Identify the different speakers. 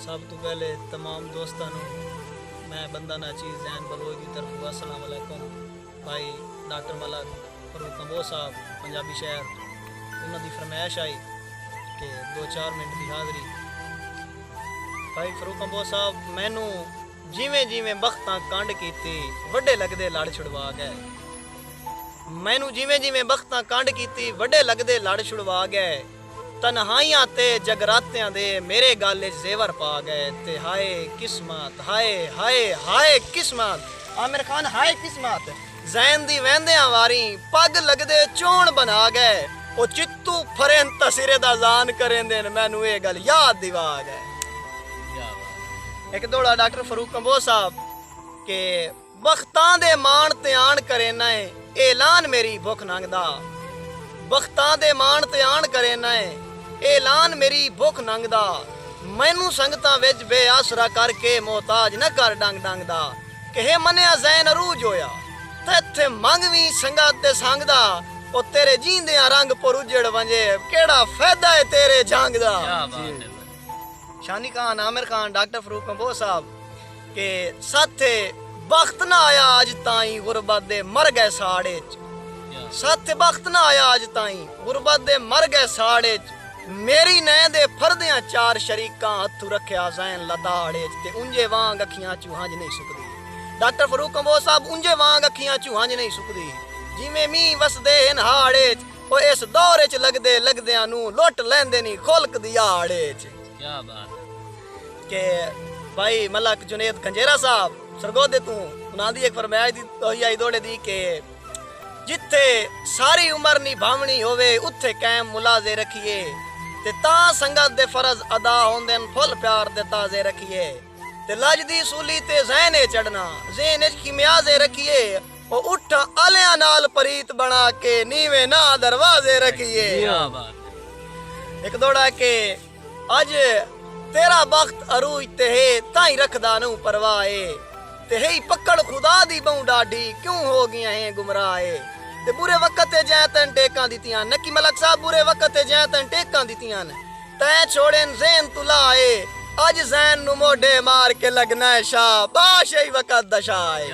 Speaker 1: सब तो पहले तमाम दोस्तों मैं बंदा नाचीज़ जैन बलोच की तरफ अस्सलाम वालेकुम। भाई डॉक्टर मलक फरूक कंबोज साहब पंजाबी शहर उन्होंने फरमाइश आई कि 2-4 मिनट की हाज़री। भाई फरूक कंबोज साहब मैनू जिमें जिमें बख्तां कंड कीती वड्डे लगदे लड़ छुड़वा गए। मैनू जिमें जिमें बख्तां कंड कीती वड्डे लगदे लड़ छुड़वा गए। तन्हाइयां ते जगरातियां दे मेरे गल च जेवर पा गए ते हाय किस्मत हाय हाय हाय किस्मत। आमिर खान हाय किस्मत जैन दी वहंदियां वारी पग लगदे चोण बना गए। ओ चित्तू फरें तसिरे दा जान करें देन मैनू ये गल याद दिवा गए। एक दौड़ा डॉक्टर फरूक कंबोज साहब के बख्तां दे मान ते आन करे ना ऐलान मेरी भुख नंगदा। बख्तां दे मान ते आन करे ना ऐलान मेरी भुख नंगदा। मैनू संगतां विच बेआसरा करके मोहताज न कर डंग डंग दा। कहे मनिया जैन अरूज होया ते इत्थे मंगवी संगत ते संगदा। ओ तेरे जींदियां रंग पर उजड़ वंजे केड़ा फायदा है तेरे जंग दा। शानी खान आमिर खान डॉक्टर फरूक कंबोज साहब के साथे वक्त ना आया अज ताई गुरबत दे मर गए साड़े साथे वक्त ना आया अज ताई गुरबत दे मर गए साड़े मेरी नैं दे फरदियां 4 शरीकां हत्थू रखिया जैन लताड़े ते उंजे वांग अखियां चू हंज नहीं सुकदी। डॉक्टर फरूक कंबोज साहब उंजे वांग अखियां चू हंज नहीं सुकदी जिवें मीं वसदे इन हाड़े ओ इस दौरे च लगदे लगदियां नू लुट लैंदे नी खुलक दी आड़े च। क्या बात के भाई मलक जुनेद खंजेरा साहब सरगोदे तू उन्हां दी एक फरमाइश दी आई दौड़े दी के जिथे सारी उम्र निभावनी होवे उत्थे कायम मुलाजे रखिए ते ता संगत दे फर्ज अदा होंदे फुल प्यार दे ताजे रखिए ते लज दी सूली ते ज़हने चढ़ना ज़हन च खिमियाजे रखिए ओ उठ आलियां नाल परीत बना के नीवे ना दरवाजे रखिए। एक दौड़ा के अज तेरा वक्त अरूज ते है ताई रखदा नू परवाए ते है पकड़ खुदा दी बहु डाडी क्यों हो गया है गुमराए ते बुरे वक्त ते जै तन टेकां दित्तियां नकी मलक साहब बुरे वक्त ते जै तन टेकां दित्तियां तै छोड़ेन ज़ैन तुलाए अज ज़ैन नू मोढे मार के लगना है शाह बाश वक्त दशाए।